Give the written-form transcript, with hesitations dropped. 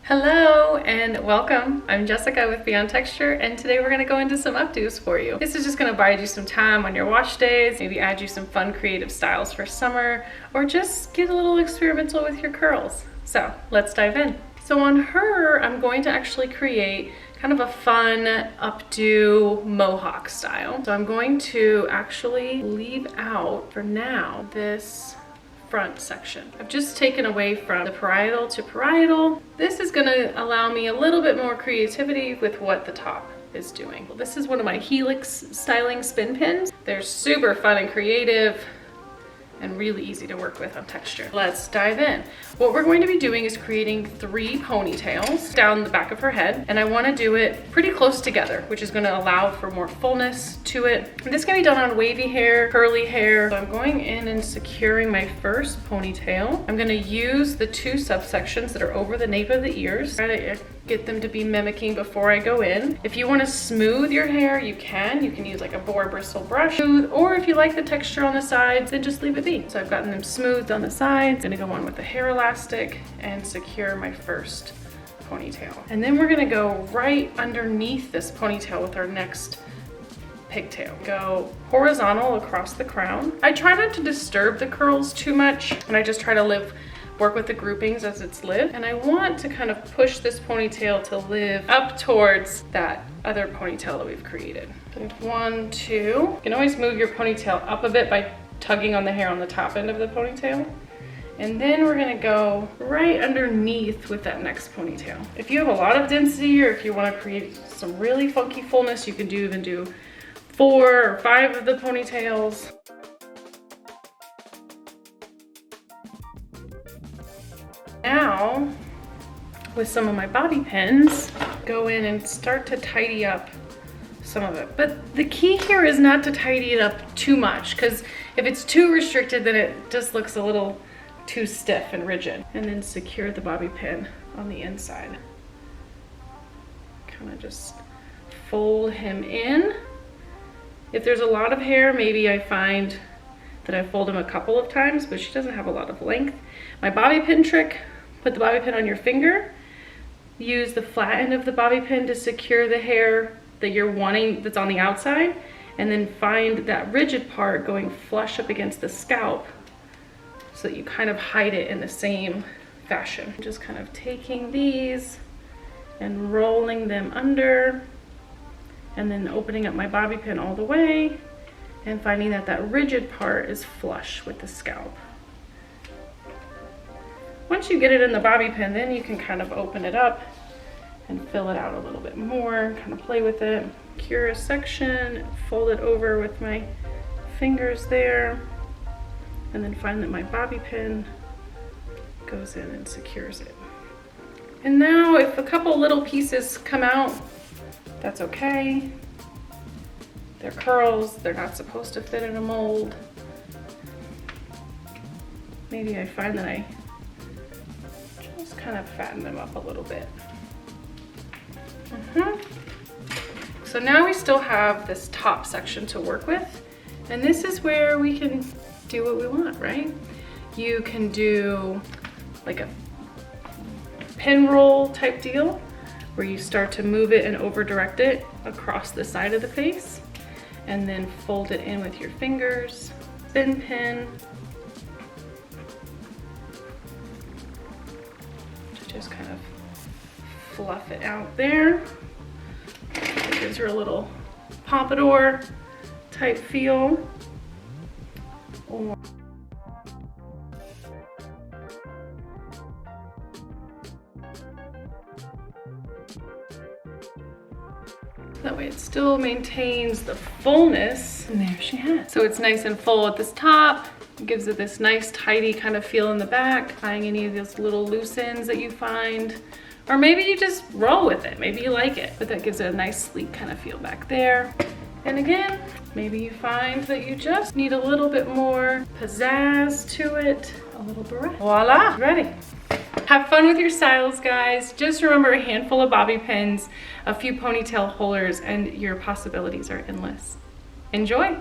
Hello and welcome. I'm Jessica with Beyond Texture, and today we're going to go into some updos for you. This is just going to buy you some time on your wash days, maybe add you some fun creative styles for summer, or just get a little experimental with your curls. So let's dive in. So on her, I'm going to actually create kind of a fun updo mohawk style. So I'm going to actually leave out for now this front section. I've just taken away from the parietal to parietal. This is gonna allow me a little bit more creativity with what the top is doing. Well, this is one of my Helix styling spin pins. They're super fun and creative and really easy to work with on texture. Let's dive in. What we're going to be doing is creating 3 ponytails down the back of her head, and I want to do it pretty close together, which is going to allow for more fullness to it. And this can be done on wavy hair, curly hair. So I'm going in and securing my first ponytail. I'm going to use the 2 subsections that are over the nape of the ears. Try to get them to be mimicking before I go in. If you want to smooth your hair, you can. You can use like a boar bristle brush, or if you like the texture on the sides, then just leave it be. So I've gotten them smoothed on the sides. I'm gonna go on with the hair elastic and secure my first ponytail. And then we're gonna go right underneath this ponytail with our next pigtail. Go horizontal across the crown. I try not to disturb the curls too much, and I just try to work with the groupings as it's lived. And I want to kind of push this ponytail to live up towards that other ponytail that we've created. So 1, 2. You can always move your ponytail up a bit by tugging on the hair on the top end of the ponytail. And then we're gonna go right underneath with that next ponytail. If you have a lot of density, or if you wanna create some really funky fullness, you can even do 4 or 5 of the ponytails. Now, with some of my bobby pins, go in and start to tidy up some of it. But the key here is not to tidy it up too much, because if it's too restricted, then it just looks a little too stiff and rigid. And then secure the bobby pin on the inside. Kind of just fold him in. If there's a lot of hair, maybe I find that I fold him a couple of times, but she doesn't have a lot of length. My bobby pin trick: put the bobby pin on your finger, use the flat end of the bobby pin to secure the hair that you're wanting that's on the outside, and then find that rigid part going flush up against the scalp so that you kind of hide it in the same fashion. Just kind of taking these and rolling them under, and then opening up my bobby pin all the way and finding that that rigid part is flush with the scalp. Once you get it in the bobby pin, then you can kind of open it up and fill it out a little bit more, kind of play with it. Cure a section, fold it over with my fingers there, and then find that my bobby pin goes in and secures it. And now if a couple little pieces come out, that's okay. They're curls, they're not supposed to fit in a mold. Maybe I find that I just kind of fatten them up a little bit. So now we still have this top section to work with, and this is where we can do what we want, right? You can do like a pin roll type deal, where you start to move it and over direct it across the side of the face, and then fold it in with your fingers, spin pin, to just kind of fluff it out there. It gives her a little pompadour type feel. That way it still maintains the fullness. And there she has. So it's nice and full at this top. It gives it this nice tidy kind of feel in the back. Find any of those little loose ends that you find. Or maybe you just roll with it. Maybe you like it, but that gives it a nice sleek kind of feel back there. And again, maybe you find that you just need a little bit more pizzazz to it. A little barrette. Voila, ready. Have fun with your styles, guys. Just remember, a handful of bobby pins, a few ponytail holders, and your possibilities are endless. Enjoy.